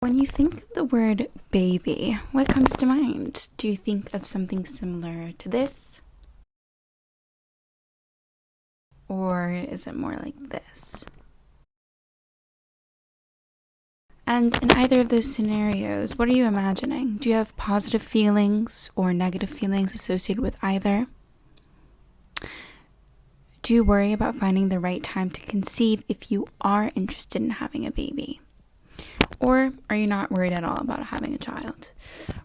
When you think of the word baby, what comes to mind? Do you think of something similar to this? Or is it more like this? And in either of those scenarios, what are you imagining? Do you have positive feelings or negative feelings associated with either? Do you worry about finding the right time to conceive if you are interested in having a baby? Or are you not worried at all about having a child?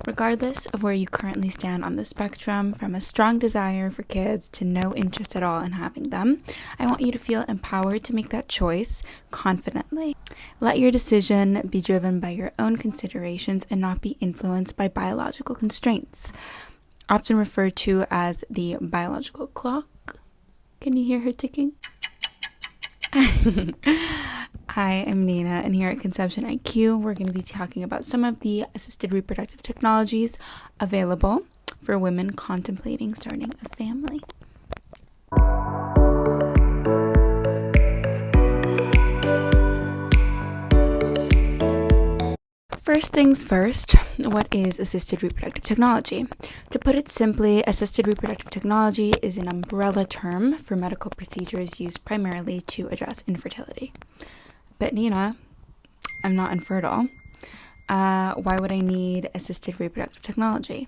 Regardless of where you currently stand on the spectrum, from a strong desire for kids to no interest at all in having them, I want you to feel empowered to make that choice confidently. Let your decision be driven by your own considerations and not be influenced by biological constraints, often referred to as the biological clock. Can you hear her ticking? Hi, I'm Nina, and here at Conception IQ, we're going to be talking about some of the assisted reproductive technologies available for women contemplating starting a family. First things first, what is assisted reproductive technology? To put it simply, assisted reproductive technology is an umbrella term for medical procedures used primarily to address infertility. But Nina, I'm not infertile. Why would I need assisted reproductive technology?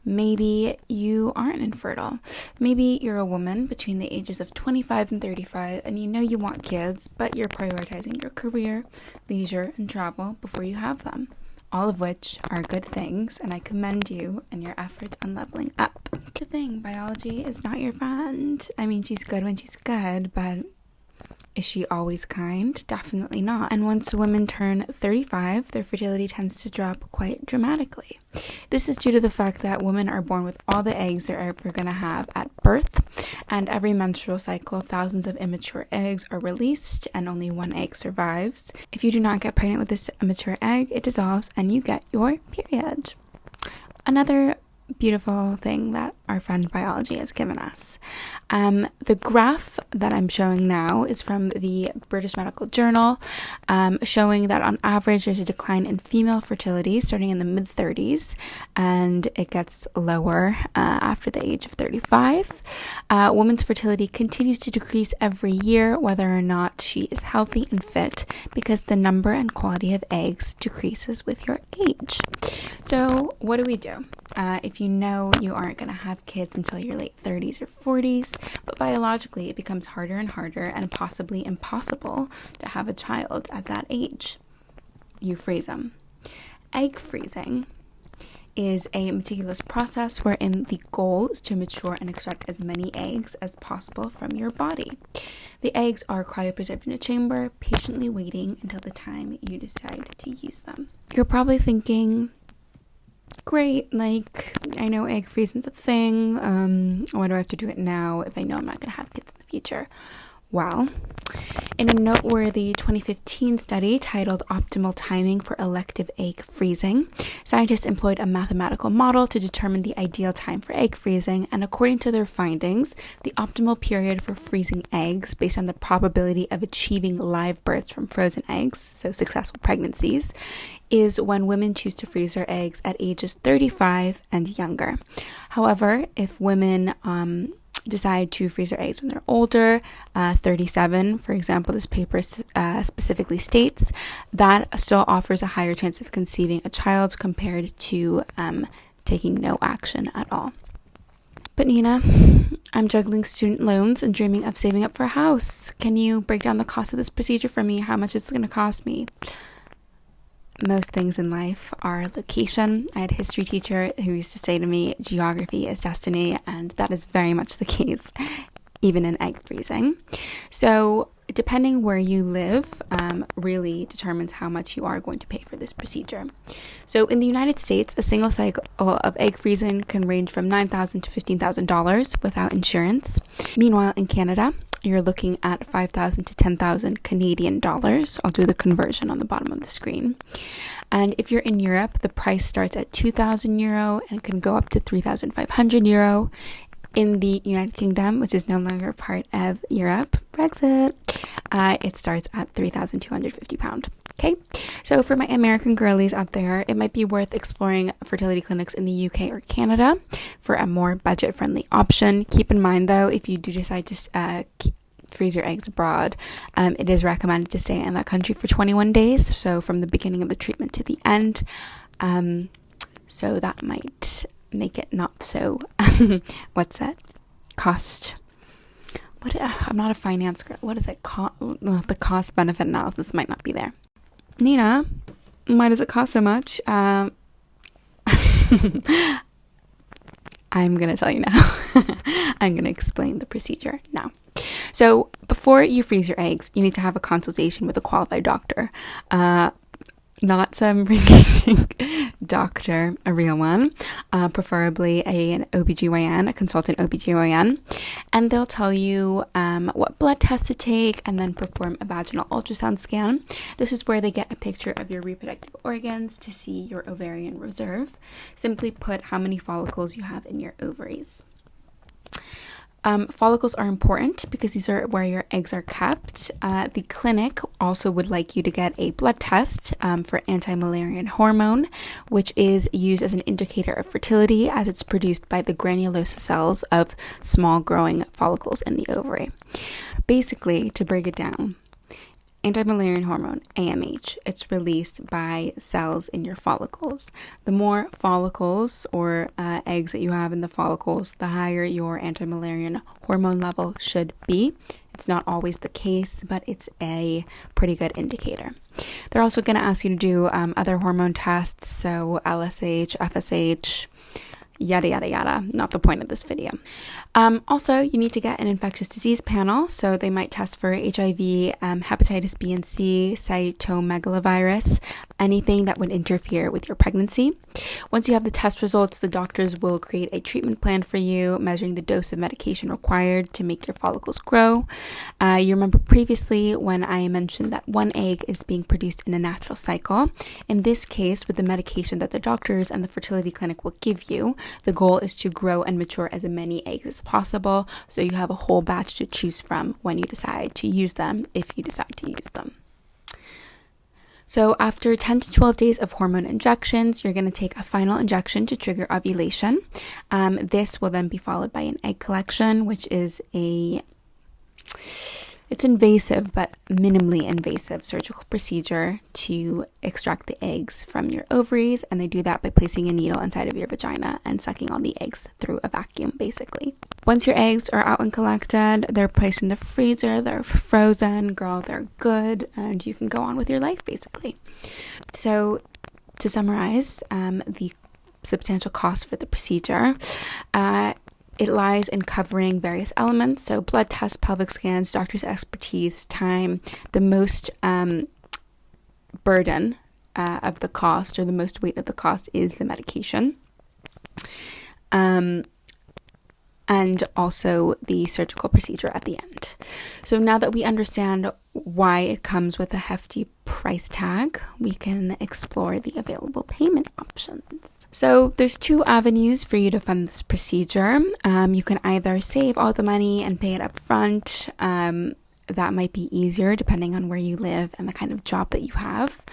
Maybe you aren't infertile. Maybe you're a woman between the ages of 25 and 35 and you know you want kids, but you're prioritizing your career, leisure, and travel before you have them. All of which are good things, and I commend you and your efforts on leveling up. The thing, biology is not your friend. I mean, she's good when she's good, but is she always kind? Definitely not. And once women turn 35, their fertility tends to drop quite dramatically. This is due to the fact that women are born with all the eggs they're ever going to have at birth, and every menstrual cycle, thousands of immature eggs are released and only one egg survives. If you do not get pregnant with this immature egg, it dissolves and you get your period. Another beautiful thing that our friend biology has given us. The graph that I'm showing now is from the British Medical Journal, showing that on average there's a decline in female fertility starting in the mid-30s, and it gets lower after the age of 35. Women's fertility continues to decrease every year, whether or not she is healthy and fit, because the number and quality of eggs decreases with your age. So what do we do? If you know you aren't going to have kids until your late 30s or 40s, but biologically it becomes harder and harder and possibly impossible to have a child at that age, you freeze them. Egg freezing is a meticulous process wherein the goal is to mature and extract as many eggs as possible from your body. The eggs are cryopreserved in a chamber, patiently waiting until the time you decide to use them. You're probably thinking, great, like, I know egg freezing's a thing. Why do I have to do it now if I know I'm not going to have kids in the future? Well, in a noteworthy 2015 study titled Optimal Timing for Elective Egg Freezing, scientists employed a mathematical model to determine the ideal time for egg freezing, and according to their findings, the optimal period for freezing eggs based on the probability of achieving live births from frozen eggs, so successful pregnancies, is when women choose to freeze their eggs at ages 35 and younger. However, if women decide to freeze their eggs when they're older, 37, for example, this paper specifically states, that still offers a higher chance of conceiving a child compared to taking no action at all. But Nina, I'm juggling student loans and dreaming of saving up for a house. Can you break down the cost of this procedure for me? How much is it going to cost me? Most things in life are location. I had a history teacher who used to say to me, geography is destiny, and that is very much the case, even in egg freezing. So depending where you live really determines how much you are going to pay for this procedure. So in the United States, a single cycle of egg freezing can range from $9,000 to $15,000 without insurance. Meanwhile, in Canada, you're looking at 5,000 to 10,000 Canadian dollars. I'll do the conversion on the bottom of the screen. And if you're in Europe, the price starts at €2,000 and can go up to €3,500. In the United Kingdom, which is no longer part of Europe, Brexit, it starts at £3,250. Okay, so for my American girlies out there, it might be worth exploring fertility clinics in the UK or Canada for a more budget-friendly option. Keep in mind, though, if you do decide to freeze your eggs abroad, it is recommended to stay in that country for 21 days, so from the beginning of the treatment to the end. So that might make it not so, what's that? Cost. I'm not a finance girl. What is it? The cost benefit analysis might not be there. Nina, why does it cost so much? I'm going to tell you now. I'm going to explain the procedure now. So before you freeze your eggs, you need to have a consultation with a qualified doctor. Not some ring-a-ding doctor, a real one, preferably an OBGYN, a consultant OBGYN, and they'll tell you what blood tests to take and then perform a vaginal ultrasound scan. This is where they get a picture of your reproductive organs to see your ovarian reserve. Simply put, how many follicles you have in your ovaries. Follicles are important because these are where your eggs are kept. The clinic also would like you to get a blood test for anti-Müllerian hormone, which is used as an indicator of fertility as it's produced by the granulosa cells of small growing follicles in the ovary. Basically, to break it down, anti-Müllerian hormone, AMH, it's released by cells in your follicles. The more follicles or eggs that you have in the follicles, the higher your anti-Müllerian hormone level should be. It's not always the case, but it's a pretty good indicator. They're also going to ask you to do other hormone tests, so LSH, FSH, yada yada yada, not the point of this video. Also, you need to get an infectious disease panel, so they might test for HIV, hepatitis B and C, cytomegalovirus, anything that would interfere with your pregnancy. Once you have the test results, the doctors will create a treatment plan for you, measuring the dose of medication required to make your follicles grow. You remember previously when I mentioned that one egg is being produced in a natural cycle. In this case, with the medication that the doctors and the fertility clinic will give you, the goal is to grow and mature as many eggs as possible, so you have a whole batch to choose from when you decide to use them, if you decide to use them. So after 10 to 12 days of hormone injections, you're going to take a final injection to trigger ovulation. This will then be followed by an egg collection, which is it's invasive, but minimally invasive surgical procedure to extract the eggs from your ovaries, and they do that by placing a needle inside of your vagina and sucking all the eggs through a vacuum, basically. Once your eggs are out and collected, they're placed in the freezer, they're frozen, girl, they're good, and you can go on with your life, basically. So, to summarize, the substantial cost for the procedure, it lies in covering various elements, so blood tests, pelvic scans, doctor's expertise, time. The most burden of the cost, or the most weight of the cost, is the medication. And also the surgical procedure at the end. So now that we understand why it comes with a hefty price tag, we can explore the available payment options. So there's two avenues for you to fund this procedure. You can either save all the money and pay it up front. That might be easier depending on where you live and the kind of job that you have.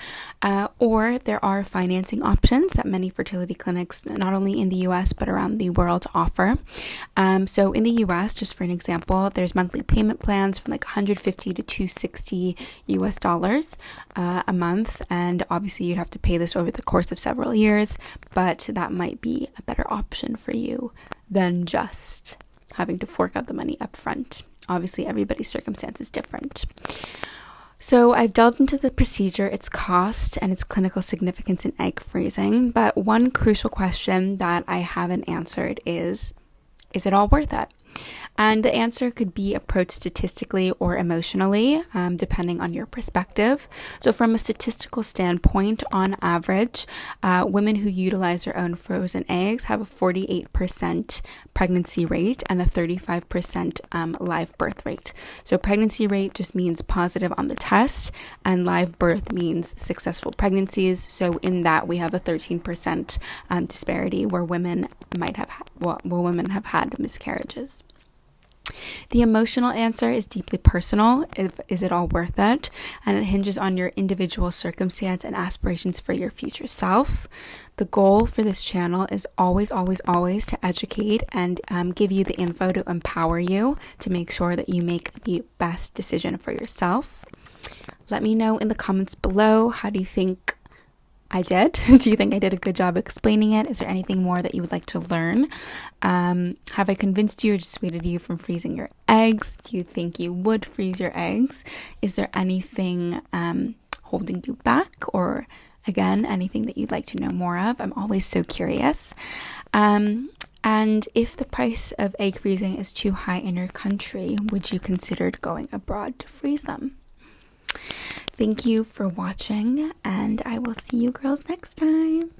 Or there are financing options that many fertility clinics, not only in the US but around the world, offer. So in the US, just for an example, there's monthly payment plans from like $150 to $260 US a month. And obviously you'd have to pay this over the course of several years, but that might be a better option for you than just having to fork out the money up front. Obviously, everybody's circumstance is different. So I've delved into the procedure, its cost, and its clinical significance in egg freezing. But one crucial question that I haven't answered is it all worth it? And the answer could be approached statistically or emotionally, depending on your perspective. So from a statistical standpoint, on average, women who utilize their own frozen eggs have a 48% pregnancy rate and a 35% live birth rate. So pregnancy rate just means positive on the test, and live birth means successful pregnancies. So in that, we have a 13% disparity where women have had miscarriages. The emotional answer is deeply personal. Is it all worth it? And it hinges on your individual circumstance and aspirations for your future self. The goal for this channel is always, always, always to educate and give you the info to empower you to make sure that you make the best decision for yourself. Let me know in the comments below, how do you think I did? Do you think I did a good job explaining it? Is there anything more that you would like to learn? Have I convinced you or dissuaded you from freezing your eggs? Do you think you would freeze your eggs? Is there anything holding you back, or again, anything that you'd like to know more of? I'm always so curious. And if the price of egg freezing is too high in your country, would you consider going abroad to freeze them? Thank you for watching, and I will see you girls next time.